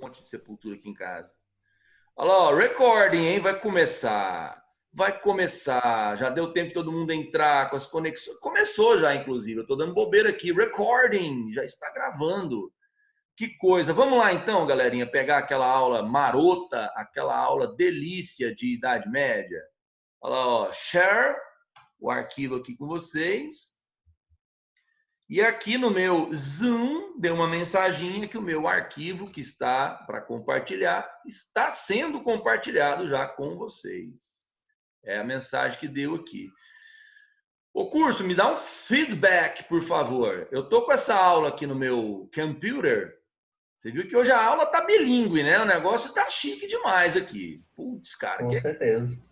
monte de sepultura aqui em casa. Olha lá, ó, recording, hein? Vai começar. Vai começar. Já deu tempo de todo mundo entrar com as conexões. Começou já, inclusive. Eu tô dando bobeira aqui. Recording, já está gravando. Que coisa. Vamos lá então, galerinha, pegar aquela aula marota, aquela aula delícia de Idade Média. Olha lá, ó, share o arquivo aqui com vocês. E aqui no meu Zoom, deu uma mensaginha que o meu arquivo que está para compartilhar está sendo compartilhado já com vocês. É a mensagem que deu aqui. O curso, me dá um feedback, por favor. Eu estou com essa aula aqui no meu computer. Você viu que hoje a aula tá bilíngue, né? O negócio tá chique demais aqui. Putz, cara. Com certeza.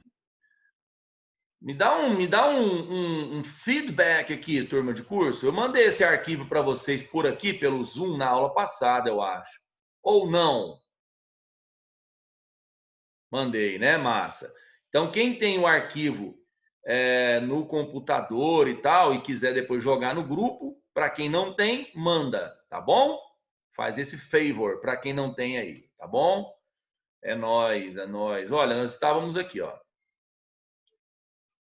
Me dá um feedback aqui, turma de curso. Eu mandei esse arquivo para vocês por aqui, pelo Zoom, na aula passada, eu acho. Ou não? Mandei, né? Massa. Então, quem tem o arquivo no computador e tal, e quiser depois jogar no grupo, para quem não tem, manda, tá bom? Faz esse favor para quem não tem aí, tá bom? É nóis, é nóis. Olha, nós estávamos aqui, ó.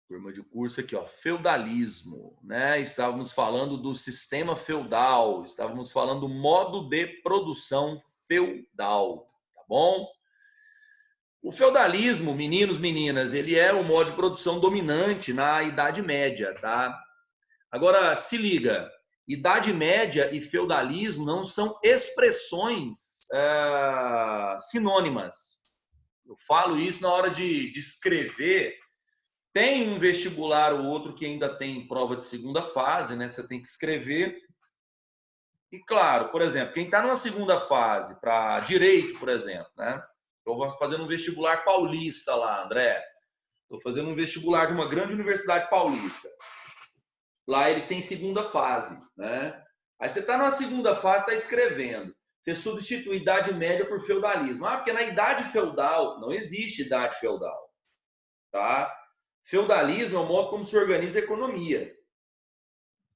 Turma de curso aqui, ó, feudalismo, né? Estávamos falando do sistema feudal, estávamos falando do modo de produção feudal, tá bom? O feudalismo, meninos, meninas, ele é o modo de produção dominante na Idade Média, tá? Agora, se liga, Idade Média e feudalismo não são expressões sinônimas. Eu falo isso na hora de escrever. Tem um vestibular ou outro que ainda tem prova de segunda fase, né? Você tem que escrever. E claro, por exemplo, quem está numa segunda fase, para direito, por exemplo, né? Eu vou fazendo um vestibular paulista lá, André. Estou fazendo um vestibular de uma grande universidade paulista. Lá eles têm segunda fase, né? Aí você está numa segunda fase, está escrevendo. Você substitui Idade Média por feudalismo. Ah, porque na Idade Feudal não existe Idade Feudal, tá? Feudalismo é o modo como se organiza a economia,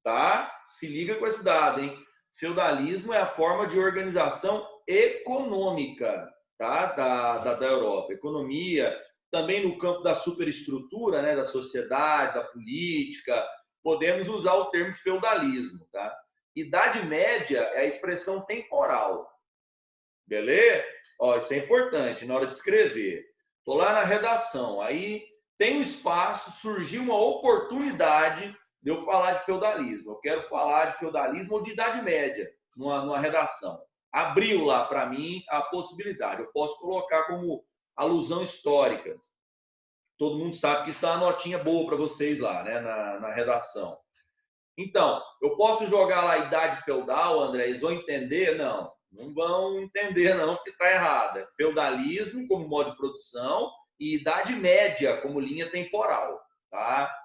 tá? Se liga com esse dado, hein? Feudalismo é a forma de organização econômica, tá? Da Europa. Economia, também no campo da superestrutura, né? Da sociedade, da política, podemos usar o termo feudalismo, tá? Idade Média é a expressão temporal, beleza? Ó, isso é importante na hora de escrever. Tô lá na redação, aí tem um espaço, surgiu uma oportunidade de eu falar de feudalismo. Eu quero falar de feudalismo ou de Idade Média numa redação. Abriu lá para mim a possibilidade. Eu posso colocar como alusão histórica. Todo mundo sabe que está uma notinha boa para vocês lá, né, na redação. Então, eu posso jogar lá Idade Feudal, André, eles vão entender? Não, não vão entender não, porque está errado. É feudalismo como modo de produção e Idade Média como linha temporal, tá?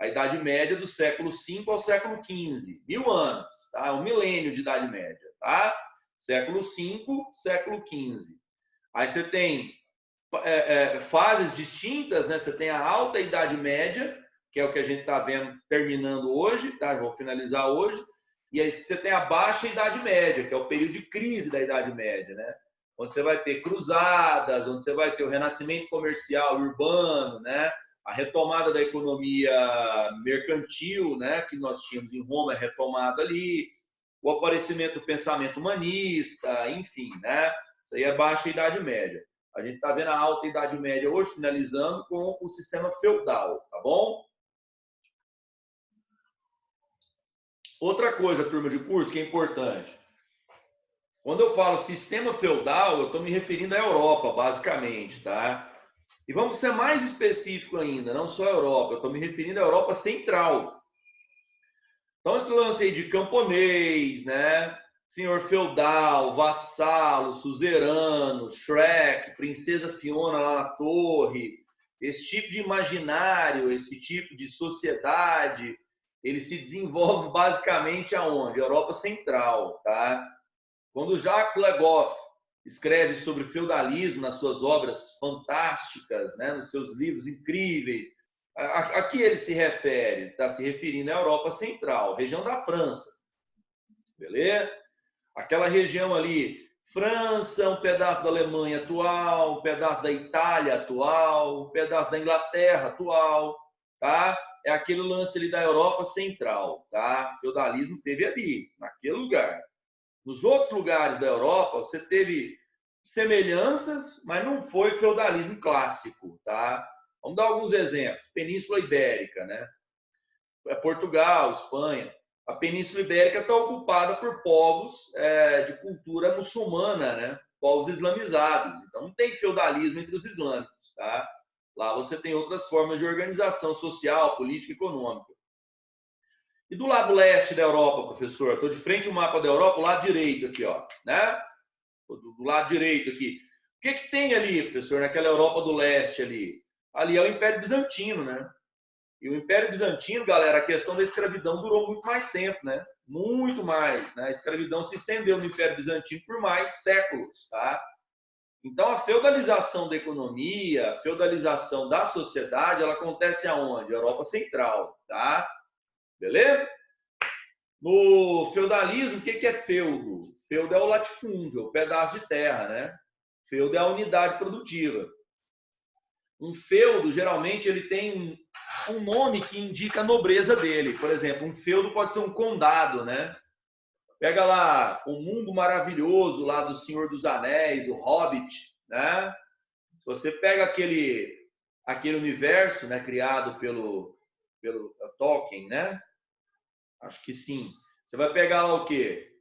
A Idade Média do século V ao século XV, 1000 anos, tá? Um milênio de Idade Média, tá? Século V, século XV. Aí você tem fases distintas, né? Você tem a Alta Idade Média, que é o que a gente está vendo terminando hoje, tá? Vou finalizar hoje. E aí você tem a Baixa Idade Média, que é o período de crise da Idade Média, né? Onde você vai ter cruzadas, onde você vai ter o renascimento comercial urbano, né? A retomada da economia mercantil, né? Que nós tínhamos em Roma é retomada ali, o aparecimento do pensamento humanista, enfim, né? Isso aí é Baixa Idade Média. A gente está vendo a Alta Idade Média hoje, finalizando com o sistema feudal, tá bom? Outra coisa, turma de curso, que é importante. Quando eu falo sistema feudal, eu estou me referindo à Europa, basicamente, tá? E vamos ser mais específico ainda, não só a Europa, eu estou me referindo à Europa Central. Então, esse lance aí de camponês, né? Senhor feudal, vassalo, suzerano, Shrek, princesa Fiona lá na torre, esse tipo de imaginário, esse tipo de sociedade, ele se desenvolve basicamente aonde? Europa Central, tá? Quando Jacques Le Goff escreve sobre feudalismo nas suas obras fantásticas, né, nos seus livros incríveis, a que ele se refere? Está se referindo à Europa Central, região da França, beleza? Aquela região ali, França, um pedaço da Alemanha atual, um pedaço da Itália atual, um pedaço da Inglaterra atual, tá? É aquele lance ali da Europa Central, tá? O feudalismo teve ali, naquele lugar. Nos outros lugares da Europa, você teve semelhanças, mas não foi feudalismo clássico, tá? Vamos dar alguns exemplos. Península Ibérica, né? Portugal, Espanha. A Península Ibérica está ocupada por povos de cultura muçulmana, né? Povos islamizados. Então, não tem feudalismo entre os islâmicos, tá? Lá você tem outras formas de organização social, política e econômica. E do lado leste da Europa, professor? Estou de frente ao mapa da Europa, o lado direito aqui, ó, né? Do lado direito aqui. O que que tem ali, professor, naquela Europa do leste ali? Ali é o Império Bizantino, né? E o Império Bizantino, galera, a questão da escravidão durou muito mais tempo, né? Muito mais, né? A escravidão se estendeu no Império Bizantino por mais séculos, tá? Então, a feudalização da economia, a feudalização da sociedade, ela acontece aonde? Europa Central, tá? Beleza? No feudalismo, o que é feudo? Feudo é o latifúndio, o pedaço de terra, né? Feudo é a unidade produtiva. Um feudo, geralmente, ele tem um nome que indica a nobreza dele. Por exemplo, um feudo pode ser um condado, né? Pega lá o mundo maravilhoso lá do Senhor dos Anéis, do Hobbit, né? Se você pega aquele universo, né, criado pelo Tolkien, né? Acho que sim. Você vai pegar lá o quê?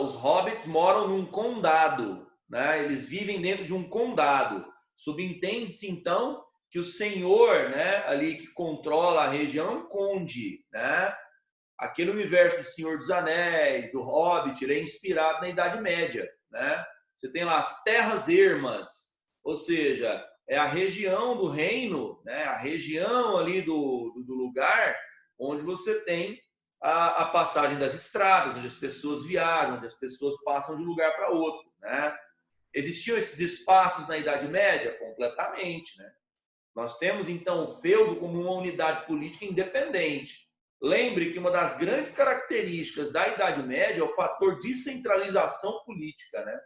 Os hobbits moram num condado, né? Eles vivem dentro de um condado. Subentende-se, então, que o senhor, né, ali que controla a região é um conde, né? Aquele universo do Senhor dos Anéis, do Hobbit, ele é inspirado na Idade Média, né? Você tem lá as terras ermas, ou seja, é a região do reino, né? A região ali do lugar onde você tem a passagem das estradas, onde as pessoas viajam, onde as pessoas passam de um lugar para outro, né? Existiam esses espaços na Idade Média? Completamente, né? Nós temos, então, o feudo como uma unidade política independente. Lembre que uma das grandes características da Idade Média é o fator descentralização política, né?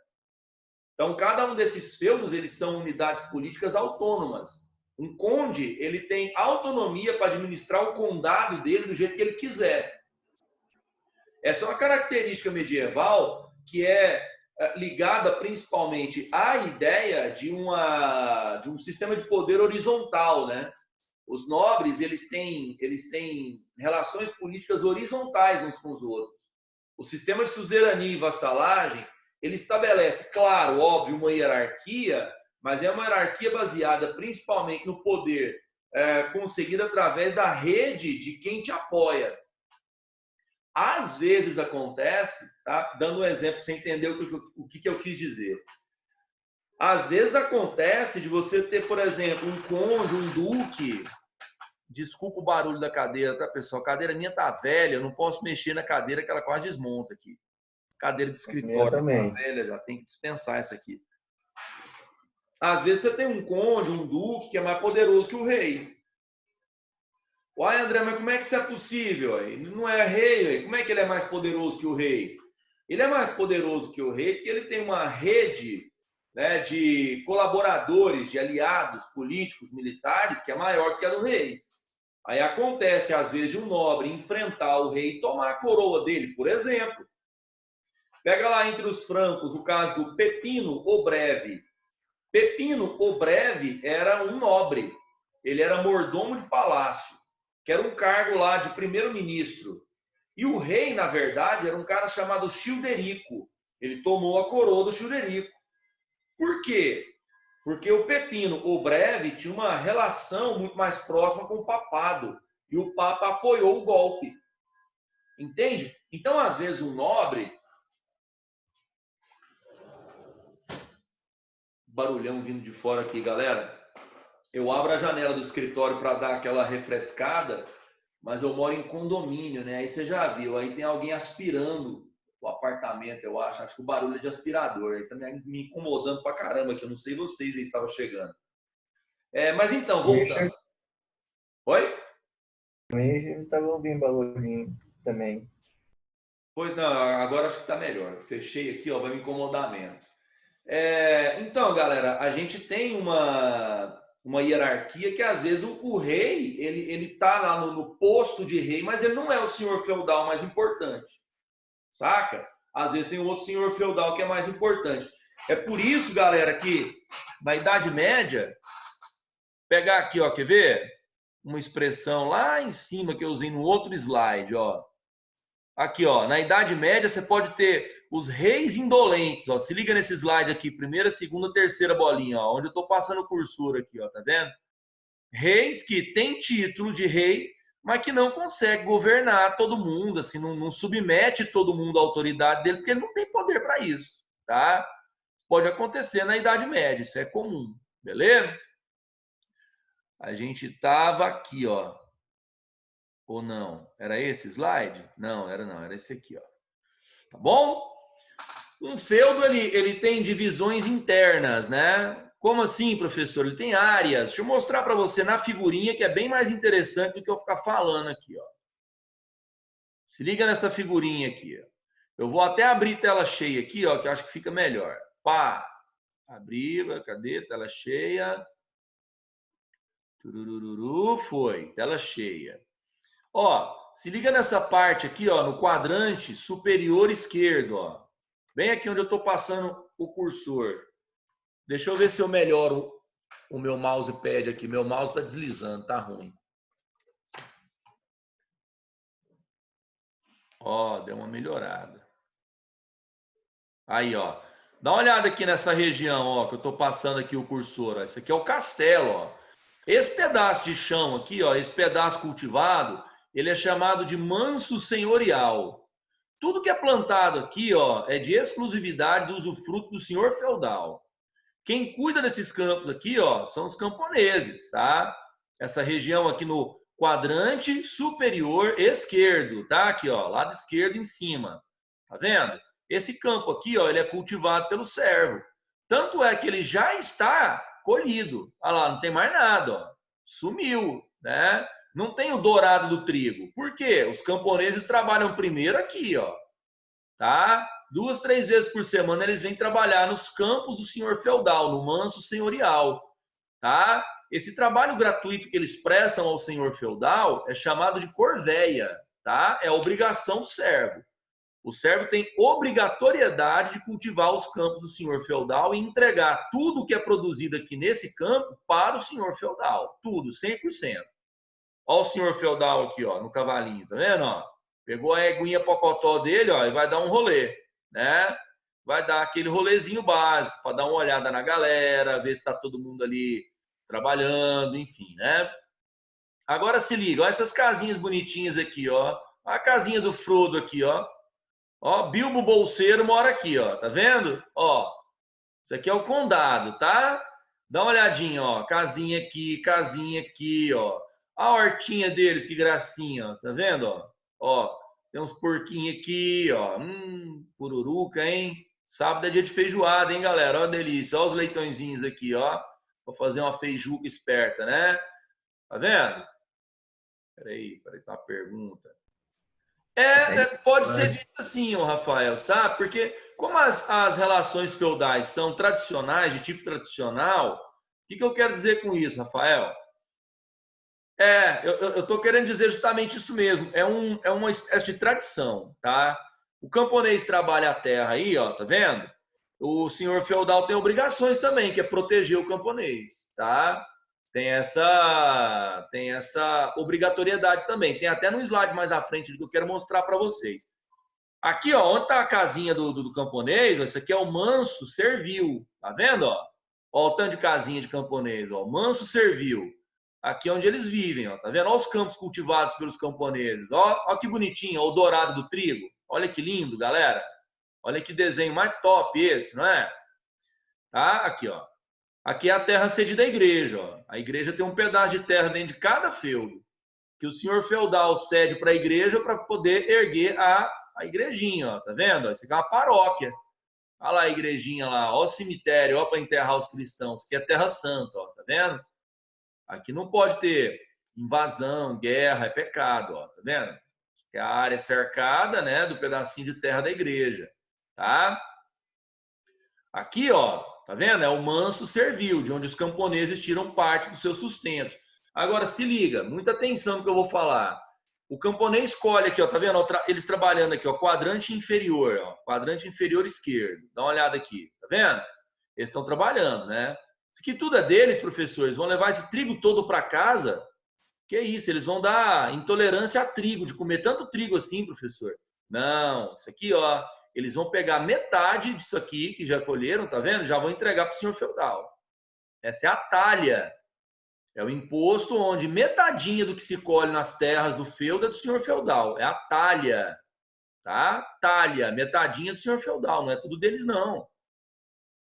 Então, cada um desses feudos, eles são unidades políticas autônomas. Um conde, ele tem autonomia para administrar o condado dele do jeito que ele quiser. Essa é uma característica medieval que é ligada principalmente à ideia de um sistema de poder horizontal, né? Os nobres, eles têm relações políticas horizontais uns com os outros. O sistema de suzerania e vassalagem, ele estabelece, claro, óbvio, uma hierarquia, mas é uma hierarquia baseada principalmente no poder conseguido através da rede de quem te apoia. Às vezes acontece, tá? Dando um exemplo, para você entender o que eu quis dizer. Às vezes acontece de você ter, por exemplo, um conde, um duque. Desculpa o barulho da cadeira, tá, pessoal? A cadeira minha tá velha, eu não posso mexer na cadeira que ela quase desmonta aqui. Cadeira de Minha escritório tá também. velha, já tem que dispensar essa aqui. Às vezes você tem um conde, um duque que é mais poderoso que o rei. Uai, André, mas como é que isso é possível? Ele não é rei, como é que ele é mais poderoso que o rei? Ele é mais poderoso que o rei porque ele tem uma rede, né, de colaboradores, de aliados políticos, militares, que é maior que a do rei. Aí acontece, às vezes, de um nobre enfrentar o rei e tomar a coroa dele, por exemplo. Pega lá entre os francos o caso do Pepino o Breve. Pepino o Breve era um nobre. Ele era mordomo de palácio, que era um cargo lá de primeiro-ministro. E o rei, na verdade, era um cara chamado Childerico. Ele tomou a coroa do Childerico. Por quê? Porque o Pepino o Breve tinha uma relação muito mais próxima com o papado. E o Papa apoiou o golpe. Entende? Então, às vezes, um nobre. Barulhão vindo de fora aqui, galera. Eu abro a janela do escritório para dar aquela refrescada, mas eu moro em condomínio, né? Aí você já viu, aí tem alguém aspirando o apartamento, eu acho. Acho que o barulho é de aspirador. Aí tá me incomodando pra caramba, que eu não sei vocês aí estavam chegando. Mas então, voltando. Richard Oi? também estava ouvindo barulhinho também. Pois não, agora acho que está melhor. Fechei aqui, ó, vai me incomodar menos. Então, galera, a gente tem uma hierarquia que às vezes o rei ele tá lá no posto de rei, mas ele não é o senhor feudal mais importante, saca? Às vezes tem um outro senhor feudal que é mais importante. É por isso, galera, que na Idade Média, pegar aqui, ó, quer ver? Uma expressão lá em cima que eu usei no outro slide, ó. Aqui, ó, na Idade Média você pode ter os reis indolentes, ó. Se liga nesse slide aqui, primeira, segunda, terceira bolinha, ó, onde eu tô passando o cursor aqui, ó, tá vendo? Reis que têm título de rei, mas que não consegue governar todo mundo, assim, não submete todo mundo à autoridade dele, porque ele não tem poder para isso, tá? Pode acontecer na Idade Média, isso é comum, beleza? A gente tava aqui, ó. Ou não? Era esse slide? Não, era esse aqui, ó. Tá bom? Um feudo ele tem divisões internas, né? Como assim, professor? Ele tem áreas. Deixa eu mostrar para você na figurinha que é bem mais interessante do que eu ficar falando aqui, ó. Se liga nessa figurinha aqui, ó. Eu vou até abrir tela cheia aqui, ó, que eu acho que fica melhor. Pá, abrir, cadê? Tela cheia. Turururu, foi, tela cheia. Ó, se liga nessa parte aqui, ó, no quadrante superior esquerdo, ó. Bem aqui onde eu estou passando o cursor. Deixa eu ver se eu melhoro o meu mousepad aqui. Meu mouse está deslizando, tá ruim. Ó, deu uma melhorada. Aí, ó. Dá uma olhada aqui nessa região, ó, que eu estou passando aqui o cursor. Ó. Esse aqui é o castelo, ó. Esse pedaço de chão aqui, ó, esse pedaço cultivado, ele é chamado de manso senhorial. Tudo que é plantado aqui, ó, é de exclusividade do usufruto do senhor feudal. Quem cuida desses campos aqui, ó, são os camponeses, tá? Essa região aqui no quadrante superior esquerdo, tá? Aqui, ó, lado esquerdo em cima. Tá vendo? Esse campo aqui, ó, ele é cultivado pelo servo. Tanto é que ele já está colhido. Olha lá, não tem mais nada, ó. Sumiu, né? Não tem o dourado do trigo. Por quê? Os camponeses trabalham primeiro aqui, ó, tá? 2, 3 vezes por semana eles vêm trabalhar nos campos do senhor feudal, no manso senhorial, tá? Esse trabalho gratuito que eles prestam ao senhor feudal é chamado de corvéia, tá? É obrigação do servo. O servo tem obrigatoriedade de cultivar os campos do senhor feudal e entregar tudo que é produzido aqui nesse campo para o senhor feudal, tudo, 100%. Olha o senhor feudal aqui, ó, no cavalinho, tá vendo? Ó? Pegou a eguinha pocotó dele, ó, e vai dar um rolê, né? Vai dar aquele rolezinho básico para dar uma olhada na galera, ver se está todo mundo ali trabalhando, enfim, né? Agora se liga, ó, essas casinhas bonitinhas aqui, ó. A casinha do Frodo aqui, ó. Ó, Bilbo Bolseiro mora aqui, ó. Tá vendo? Ó, isso aqui é o condado, tá? Dá uma olhadinha, ó. Casinha aqui, ó. A hortinha deles, que gracinha, ó. Tá vendo, ó? Ó, tem uns porquinhos aqui, ó. Pururuca, hein? Sábado é dia de feijoada, hein, galera? Ó, delícia. Ó os leitõezinhos aqui, ó. Vou fazer uma feijuca esperta, né? Tá vendo? Peraí, tem uma pergunta. Pode ser visto assim, ô Rafael, sabe? Porque como as relações feudais são tradicionais, de tipo tradicional, o que eu quero dizer com isso, Rafael? Eu estou querendo dizer justamente isso mesmo. É uma espécie de tradição, tá? O camponês trabalha a terra aí, ó, tá vendo? O senhor feudal tem obrigações também, que é proteger o camponês, tá? Tem essa obrigatoriedade também. Tem até no slide mais à frente que eu quero mostrar para vocês. Aqui, ó, onde está a casinha do camponês, ó, isso aqui é o manso servil, tá vendo? Ó, o tanto de casinha de camponês, ó, manso servil. Aqui é onde eles vivem, ó, tá vendo? Ó os campos cultivados pelos camponeses. Ó que bonitinho, ó, o dourado do trigo. Olha que lindo, galera. Olha que desenho mais top esse, não é? Tá? Aqui, ó. Aqui é a terra cedida à igreja, ó. A igreja tem um pedaço de terra dentro de cada feudo, que o senhor feudal cede para a igreja para poder erguer a igrejinha, ó. Tá vendo? Isso aqui é uma paróquia. Olha lá a igrejinha lá, ó o cemitério, ó para enterrar os cristãos. Isso aqui é terra santa, ó. Tá vendo? Aqui não pode ter invasão, guerra, é pecado, ó. Tá vendo? que é a área cercada, né, do pedacinho de terra da igreja, tá? Aqui, ó, tá vendo? É o manso servil, de onde os camponeses tiram parte do seu sustento. Agora, se liga, muita atenção no que eu vou falar. O camponês escolhe aqui, ó, tá vendo? Eles trabalhando aqui, ó, quadrante inferior, ó, quadrante inferior esquerdo. Dá uma olhada aqui, tá vendo? Eles estão trabalhando, né? Isso aqui tudo é deles, professor. Eles vão levar esse trigo todo para casa. Que isso? Eles vão dar intolerância a trigo, de comer tanto trigo assim, professor. Não, isso aqui, ó, eles vão pegar metade disso aqui que já colheram, tá vendo? Já vão entregar para o senhor feudal. Essa é a talha. É o imposto onde metadinha do que se colhe nas terras do feudo é do senhor feudal. É a talha, tá? Talha, metadinha do senhor feudal, não é tudo deles não.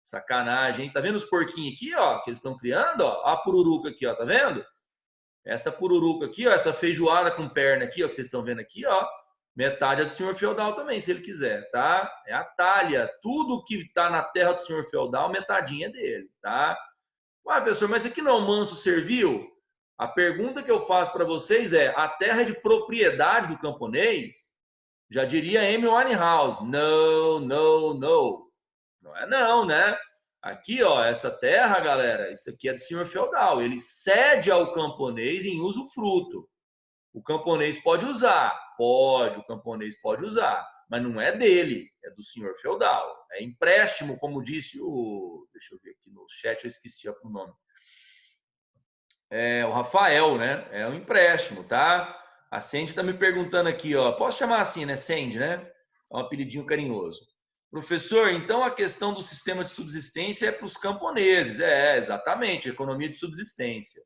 Sacanagem, hein? Tá vendo os porquinhos aqui, ó, que eles estão criando, ó? A pururuca aqui, ó, tá vendo? Essa pururuca aqui, ó, essa feijoada com perna aqui, ó, que vocês estão vendo aqui, ó, metade é do senhor feudal também, se ele quiser, tá? É a talha, tudo que tá na terra do senhor feudal, metadinha é dele, tá? Ah, professor, mas aqui não é o manso servil? A pergunta que eu faço para vocês é: a terra é de propriedade do camponês? Já diria Amy Winehouse, não, não, não. Não é não, né? Aqui, ó, essa terra, galera, isso aqui é do senhor feudal. Ele cede ao camponês em usufruto. O camponês pode usar? Pode, o camponês pode usar. Mas não é dele, é do senhor feudal. É empréstimo, como disse o... Deixa eu ver aqui no chat, eu esqueci o nome. É o Rafael, né? É um empréstimo, tá? A Sandy está me perguntando aqui, ó. Posso chamar assim, né? Sandy, né? É um apelidinho carinhoso. Professor, então a questão do sistema de subsistência é para os camponeses. É, exatamente, economia de subsistência.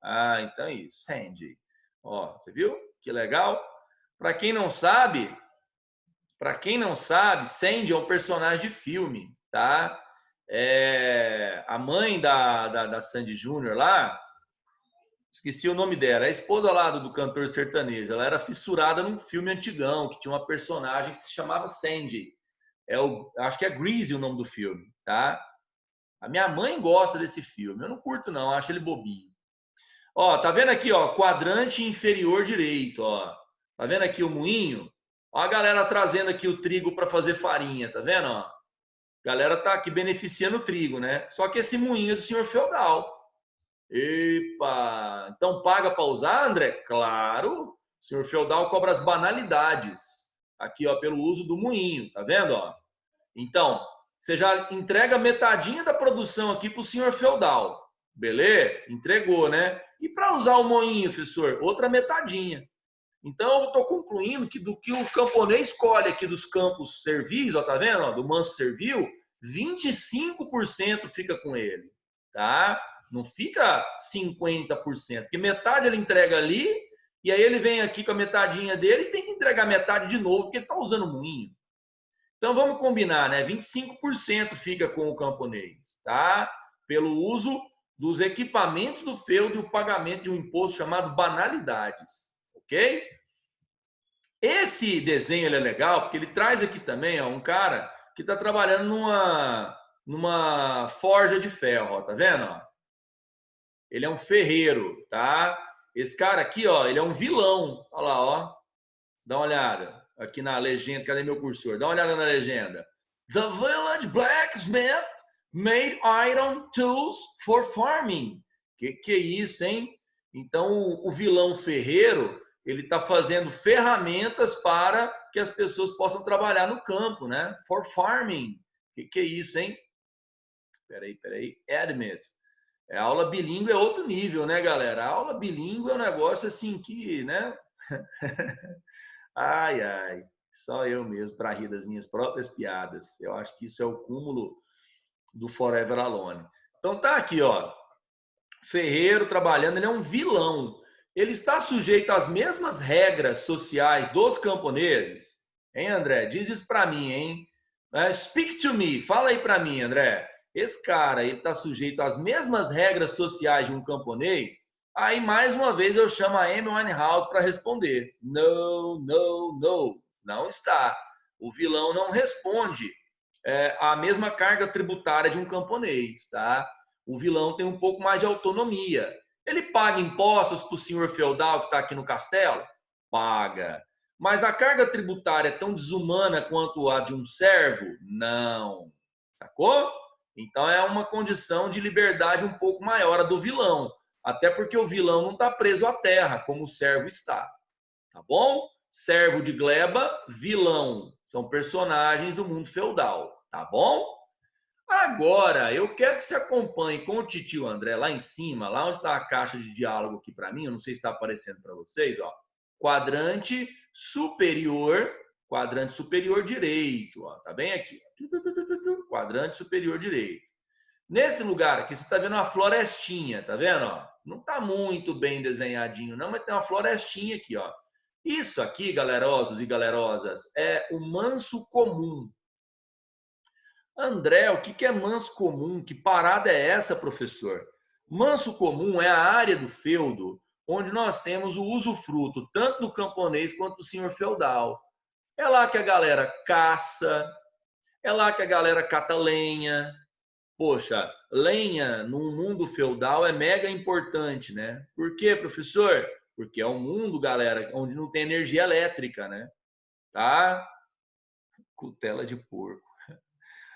Ah, então é isso. Sandy. Ó, você viu? Que legal. Para quem não sabe, Sandy é um personagem de filme, tá? É, a mãe da Sandy Júnior lá, esqueci o nome dela, é a esposa lá do cantor sertanejo. Ela era fissurada num filme antigão, que tinha uma personagem que se chamava Sandy. Acho que é Grease o nome do filme, tá? A minha mãe gosta desse filme. Eu não curto, não, acho ele bobinho. Ó, tá vendo aqui, ó, quadrante inferior direito, ó. Tá vendo aqui o moinho? Ó a galera trazendo aqui o trigo para fazer farinha, tá vendo, ó? A galera tá aqui beneficiando o trigo, né? Só que esse moinho é do senhor feudal. Epa! Então paga para usar, André? Claro! O senhor feudal cobra as banalidades. Aqui, ó, pelo uso do moinho, tá vendo, ó? Então, você já entrega metadinha da produção aqui para o senhor feudal. Beleza? Entregou, né? E para usar o moinho, professor? Outra metadinha. Então, eu estou concluindo que do que o camponês colhe aqui dos campos servis, ó, tá vendo? Ó, do manso servil, 25% fica com ele, tá? Não fica 50%, porque metade ele entrega ali, e aí ele vem aqui com a metadinha dele e tem que entregar metade de novo, porque ele está usando o moinho. Então, vamos combinar, né? 25% fica com o camponês, tá? Pelo uso dos equipamentos do feudo e o pagamento de um imposto chamado banalidades, ok? Esse desenho ele é legal porque ele traz aqui também, ó, um cara que está trabalhando numa forja de ferro, ó, tá vendo? Ó? Ele é um ferreiro, tá? Esse cara aqui, ó, ele é um vilão. Olha lá, ó. Dá uma olhada aqui na legenda. Cadê meu cursor? Dá uma olhada na legenda. The village blacksmith made iron tools for farming. Que é isso, hein? Então, o vilão ferreiro, ele está fazendo ferramentas para que as pessoas possam trabalhar no campo, né? For farming. Que é isso, hein? Peraí. Admit. A aula bilíngue é outro nível, né, galera? A aula bilíngue é um negócio assim que, né? Ai, só eu mesmo para rir das minhas próprias piadas. Eu acho que isso é o cúmulo do Forever Alone. Então tá aqui, ó. Ferreiro trabalhando, ele é um vilão. Ele está sujeito às mesmas regras sociais dos camponeses? Hein, André? Diz isso para mim, hein? Speak to me. Fala aí para mim, André. Esse cara, ele está sujeito às mesmas regras sociais de um camponês? Aí, mais uma vez, eu chamo a Amy Winehouse para responder. Não está. O vilão não responde a mesma carga tributária de um camponês, tá? O vilão tem um pouco mais de autonomia. Ele paga impostos para o senhor feudal que está aqui no castelo? Paga. Mas a carga tributária é tão desumana quanto a de um servo? Não. Sacou? Então é uma condição de liberdade um pouco maior a do vilão. Até porque o vilão não está preso à terra, como o servo está. Tá bom? Servo de gleba, vilão. São personagens do mundo feudal. Tá bom? Agora, eu quero que você acompanhe com o titio André lá em cima, lá onde está a caixa de diálogo aqui para mim, eu não sei se está aparecendo para vocês, ó. Quadrante superior direito, ó. Tá bem aqui. Quadrante superior direito. Nesse lugar aqui, você está vendo uma florestinha, tá vendo? Ó? Não está muito bem desenhadinho, não, mas tem uma florestinha aqui, ó. Isso aqui, galerosos e galerosas, é o manso comum. André, o que é manso comum? Que parada é essa, professor? Manso comum é a área do feudo onde nós temos o usufruto tanto do camponês quanto do senhor feudal. É lá que a galera caça, é lá que a galera cata lenha. Poxa, lenha num mundo feudal é mega importante, né? Por quê, professor? Porque é um mundo, galera, onde não tem energia elétrica, né? Tá? Cutela de porco.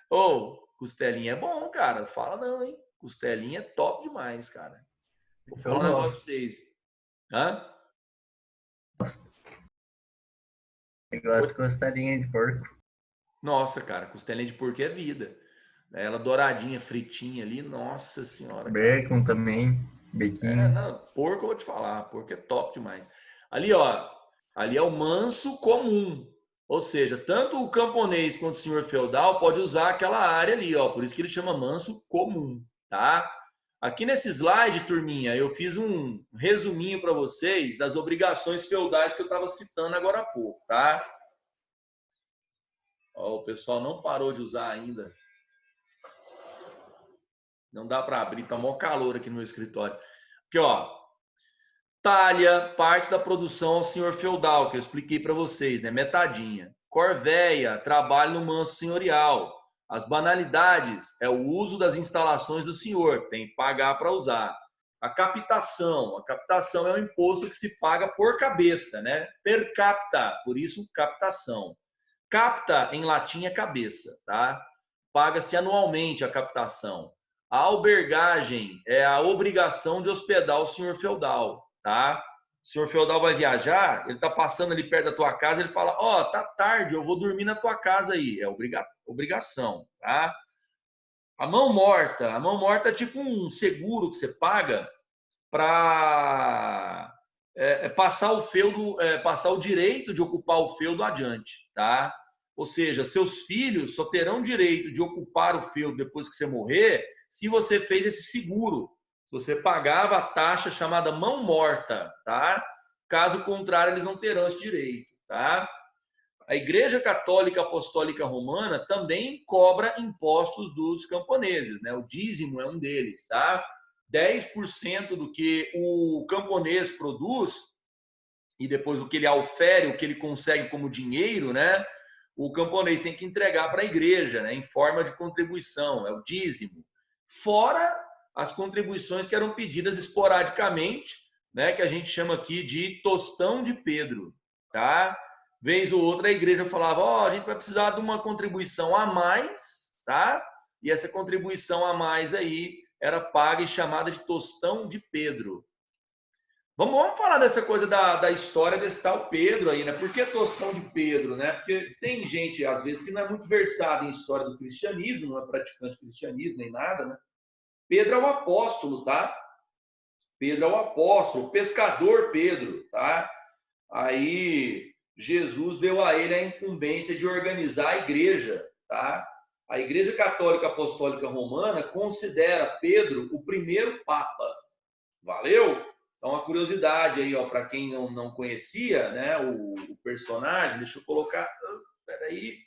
Ô, costelinha é bom, cara. Fala não, hein? Costelinha é top demais, cara. Vou falar Eu um negócio pra gosto. vocês. Hã? Eu gosto de costelinha de porco. Nossa, cara, costelinha de porco é vida. Ela douradinha, fritinha ali, nossa senhora, cara. Bacon também. É, Bequinho. não, porco eu vou te falar, porco é top demais. Ali, ó, ali é o manso comum. Ou seja, tanto o camponês quanto o senhor feudal pode usar aquela área ali, ó. Por isso que ele chama manso comum, tá? Aqui nesse slide, turminha, eu fiz um resuminho para vocês das obrigações feudais que eu estava citando agora há pouco, tá? Ó, o pessoal não parou de usar ainda. Não dá para abrir, tá mó calor aqui no meu escritório. Aqui, ó. Talha, parte da produção ao senhor feudal, que eu expliquei para vocês, né? Metadinha. Corvéia, trabalho no manso senhorial. As banalidades é o uso das instalações do senhor, tem que pagar para usar. A captação é um imposto que se paga por cabeça, né? Per capita, por isso captação. Capta em latim é cabeça, tá? Paga-se anualmente a captação. A albergagem é a obrigação de hospedar o senhor feudal, tá? O senhor feudal vai viajar, ele tá passando ali perto da tua casa, ele fala: ó, tá tarde, eu vou dormir na tua casa aí. É obrigação, tá? A mão morta é tipo um seguro que você paga para passar o feudo, passar o direito de ocupar o feudo adiante, tá? Ou seja, seus filhos só terão direito de ocupar o feudo depois que você morrer, se você fez esse seguro, se você pagava a taxa chamada mão morta, tá? Caso contrário, eles não terão esse direito, tá? A Igreja Católica Apostólica Romana também cobra impostos dos camponeses, né? O dízimo é um deles, tá? 10% do que o camponês produz e depois o que ele aufere, o que ele consegue como dinheiro, né? O camponês tem que entregar para a igreja, né? Em forma de contribuição, é o dízimo. Fora as contribuições que eram pedidas esporadicamente, né? Que a gente chama aqui de tostão de Pedro, tá? Vez ou outra a igreja falava: ó, a gente vai precisar de uma contribuição a mais, tá? E essa contribuição a mais aí era paga e chamada de tostão de Pedro. Vamos falar dessa coisa da história desse tal Pedro aí, né? Por que tostão de Pedro, né? Porque tem gente, às vezes, que não é muito versada em história do cristianismo, não é praticante de cristianismo nem nada, né? Pedro é o apóstolo, tá? Pedro é o apóstolo, o pescador Pedro, tá? Aí Jesus deu a ele a incumbência de organizar a igreja, tá? A Igreja Católica Apostólica Romana considera Pedro o primeiro papa. Valeu? Então, uma curiosidade aí, ó, para quem não conhecia, né, o personagem, deixa eu colocar, peraí,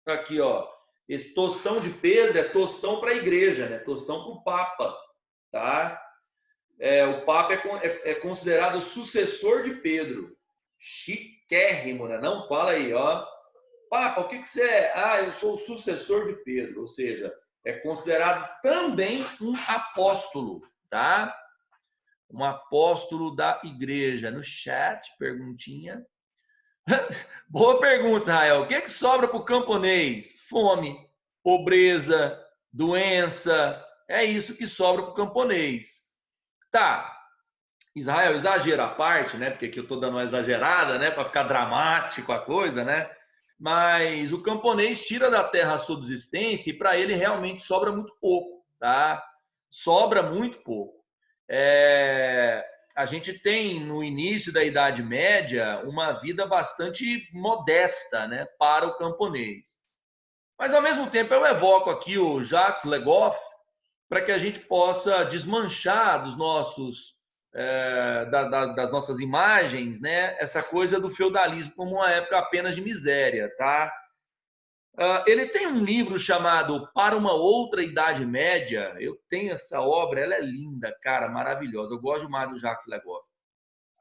aqui, ó, esse tostão de Pedro é tostão para a igreja, né, tostão para o Papa, tá? O Papa é considerado o sucessor de Pedro, chiquérrimo, né? Não fala aí, ó, Papa, o que você é? Ah, eu sou o sucessor de Pedro, ou seja, é considerado também um apóstolo, tá? Um apóstolo da igreja. No chat, perguntinha. Boa pergunta, Israel. O que é que sobra para o camponês? Fome, pobreza, doença. É isso que sobra para o camponês. Tá, Israel, exagero à parte, né? Porque aqui eu estou dando uma exagerada, né? Para ficar dramático a coisa, né? Mas o camponês tira da terra a subsistência e para ele realmente sobra muito pouco, tá? Sobra muito pouco. A gente tem no início da Idade Média uma vida bastante modesta, né, para o camponês. Mas ao mesmo tempo eu evoco aqui o Jacques Legoff para que a gente possa desmanchar dos nossos das nossas imagens, né, essa coisa do feudalismo como uma época apenas de miséria, tá? Ele tem um livro chamado Para uma Outra Idade Média. Eu tenho essa obra, ela é linda, cara, maravilhosa. Eu gosto demais do Jacques Legoff.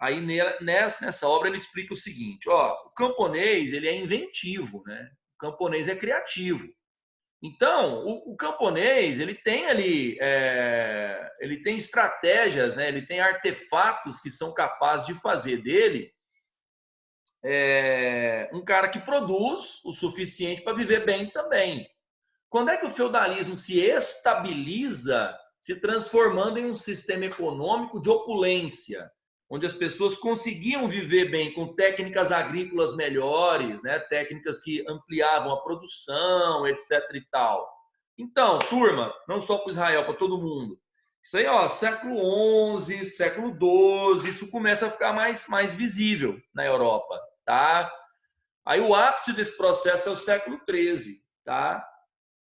Aí nessa obra ele explica o seguinte: ó, o camponês ele é inventivo, né? O camponês é criativo. Então, o camponês ele tem ali, ele tem estratégias, né? Ele tem artefatos que são capazes de fazer dele um cara que produz o suficiente para viver bem também. Quando é que o feudalismo se estabiliza, se transformando em um sistema econômico de opulência, onde as pessoas conseguiam viver bem com técnicas agrícolas melhores, né? Técnicas que ampliavam a produção, etc. e tal. Então, turma, não só para Israel, para todo mundo. Isso aí, ó, século XI, século XII, isso começa a ficar mais visível na Europa, tá? Aí o ápice desse processo é o século XIII, tá?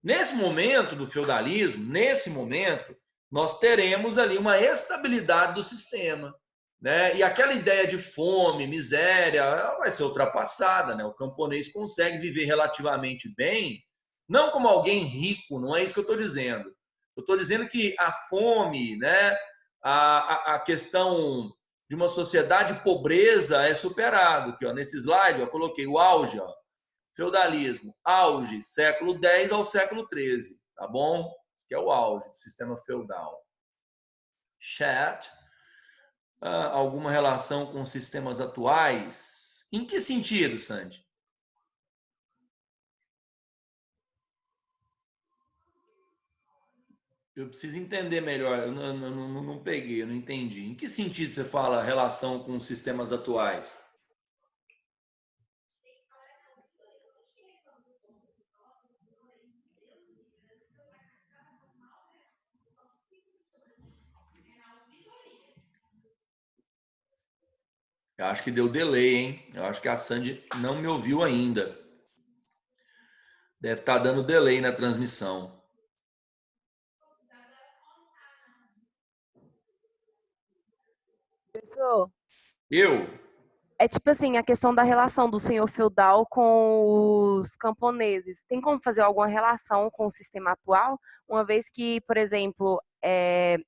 Nesse momento do feudalismo, nesse momento, nós teremos ali uma estabilidade do sistema, né? E aquela ideia de fome, miséria, ela vai ser ultrapassada, né? O camponês consegue viver relativamente bem, não como alguém rico, não é isso que eu estou dizendo. Eu estou dizendo que a fome, né? A questão de uma sociedade de pobreza é superado. Aqui, ó, nesse slide, eu coloquei o auge, ó, feudalismo, auge, século X ao século XIII, tá bom? Que é o auge do sistema feudal. Chat. Alguma relação com sistemas atuais? Em que sentido, Sandy? Eu preciso entender melhor. Eu não peguei, eu não entendi. Em que sentido você fala relação com sistemas atuais? Eu acho que deu delay, hein? Eu acho que a Sandy não me ouviu ainda. Deve estar dando delay na transmissão. Professor, Eu? é tipo assim, a questão da relação do senhor feudal com os camponeses. Tem como fazer alguma relação com o sistema atual? Uma vez que, por exemplo,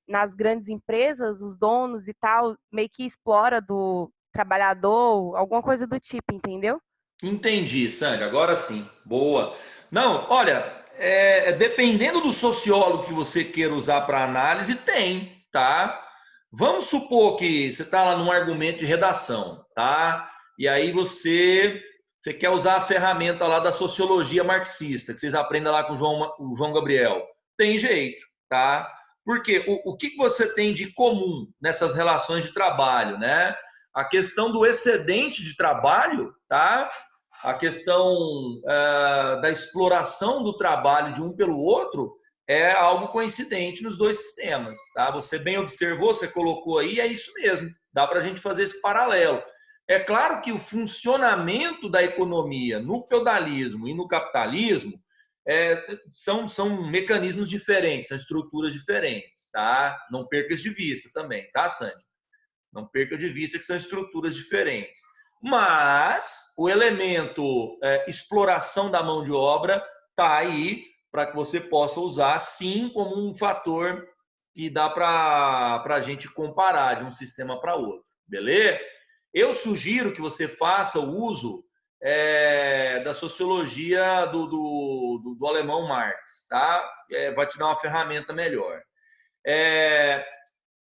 nas grandes empresas, os donos e tal, meio que explora do trabalhador, alguma coisa do tipo, entendeu? Entendi, Sandy. Agora sim. Boa. Não, olha, dependendo do sociólogo que você queira usar para análise, tem, tá? Vamos supor que você está lá num argumento de redação, tá? E aí você quer usar a ferramenta lá da sociologia marxista, que vocês aprendem lá com o João Gabriel. Tem jeito, tá? Porque o que você tem de comum nessas relações de trabalho, né? A questão do excedente de trabalho, tá? A questão da exploração do trabalho de um pelo outro é algo coincidente nos dois sistemas, tá? Você bem observou, você colocou aí, é isso mesmo. Dá para a gente fazer esse paralelo. É claro que o funcionamento da economia no feudalismo e no capitalismo são mecanismos diferentes, são estruturas diferentes, tá? Não perca isso de vista também, tá, Sandy? Não perca de vista que são estruturas diferentes. Mas o elemento exploração da mão de obra está aí para que você possa usar, sim, como um fator que dá para a gente comparar de um sistema para outro. Beleza? Eu sugiro que você faça o uso da sociologia do alemão Marx, tá? Vai te dar uma ferramenta melhor.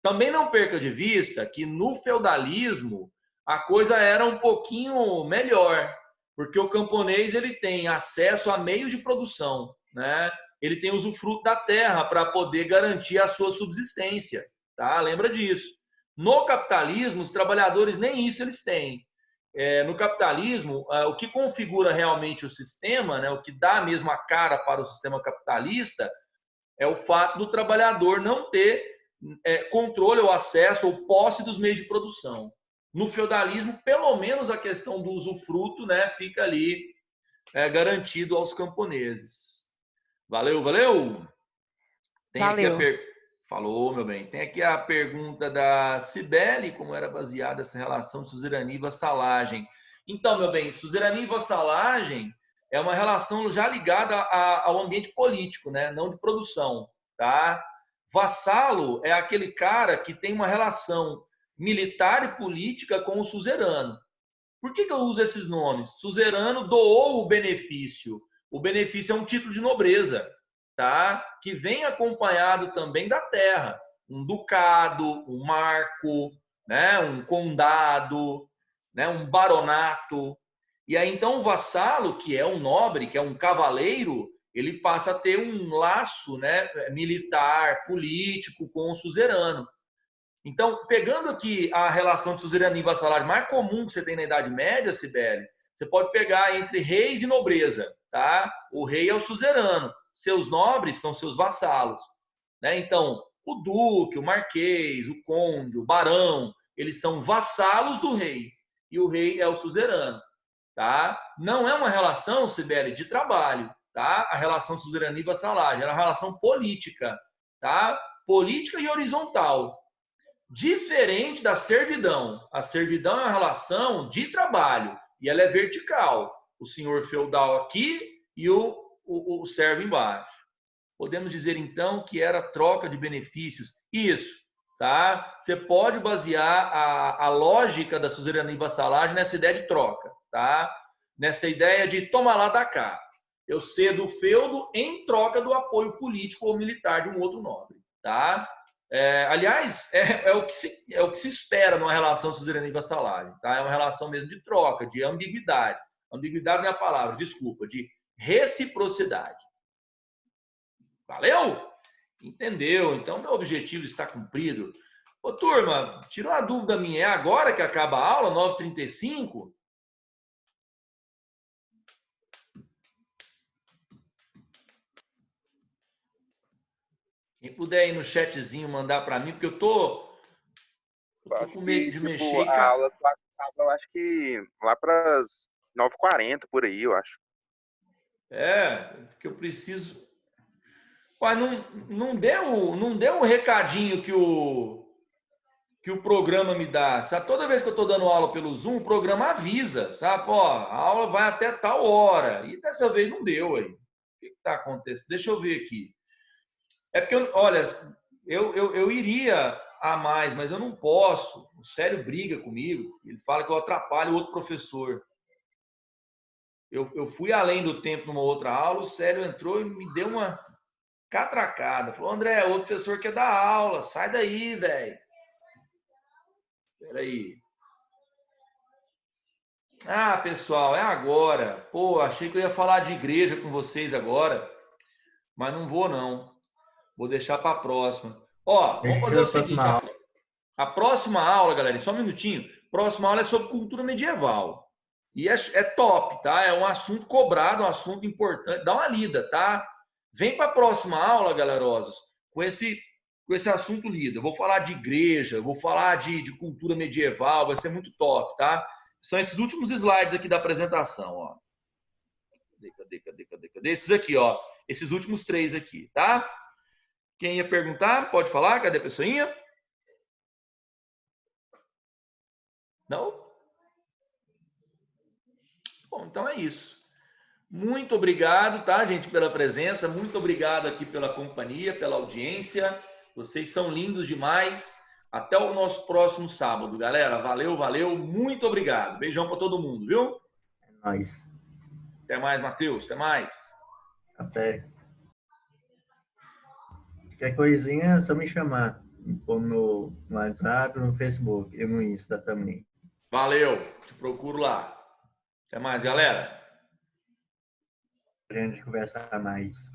Também não perca de vista que no feudalismo a coisa era um pouquinho melhor, porque o camponês ele tem acesso a meios de produção, né? Ele tem usufruto da terra para poder garantir a sua subsistência, tá? Lembra disso. No capitalismo, os trabalhadores nem isso eles têm. No capitalismo, o que configura realmente o sistema, né, o que dá mesmo a cara para o sistema capitalista, é o fato do trabalhador não ter controle ou acesso ou posse dos meios de produção. No feudalismo, pelo menos a questão do usufruto, né, fica ali garantido aos camponeses. Valeu, valeu? Tem Valeu. aqui Falou, meu bem. Tem aqui a pergunta da Cibele, como era baseada essa relação de suzerania e vassalagem. Então, meu bem, suzerania e vassalagem é uma relação já ligada ao ambiente político, né? Não de produção, tá? Vassalo é aquele cara que tem uma relação militar e política com o suzerano. Por que eu uso esses nomes? Suzerano doou o benefício. O benefício é um título de nobreza, tá? Que vem acompanhado também da terra. Um ducado, um marco, né? Um condado, né? Um baronato. E aí, então, o vassalo, que é um nobre, que é um cavaleiro, ele passa a ter um laço, né? Militar, político com o suzerano. Então, pegando aqui a relação de suzerania e vassalagem mais comum que você tem na Idade Média, Cibele, você pode pegar entre reis e nobreza, tá? O rei é o suzerano, seus nobres são seus vassalos, né? Então, o duque, o marquês, o conde, o barão, eles são vassalos do rei e o rei é o suzerano, tá? Não é uma relação, Cibele, de trabalho, tá? A relação de suzerania e vassalagem, é uma relação política, tá? Política e horizontal. Diferente da servidão. A servidão é uma relação de trabalho e ela é vertical. O senhor feudal aqui e o servo embaixo. Podemos dizer então que era troca de benefícios. Isso, tá? Você pode basear a lógica da suzerania e vassalagem nessa ideia de troca, tá? Nessa ideia de toma lá, dá cá. Eu cedo o feudo em troca do apoio político ou militar de um outro nobre, tá? Aliás, é o que se espera numa relação de suzerania e vassalagem, tá? É uma relação mesmo de troca, de ambiguidade. Ambiguidade não é a palavra, desculpa, de reciprocidade. Valeu? Entendeu? Então, meu objetivo está cumprido. Ô, turma, tirou uma dúvida minha. É agora que acaba a aula, 9h35? Quem puder ir no chatzinho mandar para mim, porque eu tô com medo de mexer. A aula acaba, eu acho que lá para as 9h40, por aí, eu acho. Porque eu preciso. Mas não deu o recadinho que o programa me dá. Sabe? Toda vez que eu estou dando aula pelo Zoom, o programa avisa, sabe? Ó, a aula vai até tal hora. E dessa vez não deu aí. O que está acontecendo? Deixa eu ver aqui. É porque, olha, eu iria a mais, mas eu não posso. O Célio briga comigo. Ele fala que eu atrapalho o outro professor. Eu fui além do tempo numa outra aula, o Célio entrou e me deu uma catracada. Falou, André, o professor quer dar aula, sai daí, velho. Peraí. Ah, pessoal, é agora. Pô, achei que eu ia falar de igreja com vocês agora, mas não vou, não. Vou deixar para a próxima. Ó, vamos fazer o seguinte. A próxima aula, galera, só um minutinho. Próxima aula é sobre cultura medieval. E é top, tá? É um assunto cobrado, um assunto importante. Dá uma lida, tá? Vem para a próxima aula, galerosos, com esse assunto lido. Eu vou falar de igreja, vou falar de cultura medieval, vai ser muito top, tá? São esses últimos slides aqui da apresentação, ó. Cadê? Esses aqui, ó. Esses últimos 3 aqui, tá? Quem ia perguntar, pode falar. Cadê a pessoinha? Não? Bom, então é isso. Muito obrigado, tá, gente, pela presença. Muito obrigado aqui pela companhia, pela audiência. Vocês são lindos demais. Até o nosso próximo sábado, galera. Valeu, valeu. Muito obrigado. Beijão para todo mundo, viu? É nóis. Até mais, Matheus. Até mais. Até. Qualquer coisinha é só me chamar. Ou no WhatsApp, no Facebook e no Insta também. Valeu, te procuro lá. Até mais, galera. A gente conversar mais.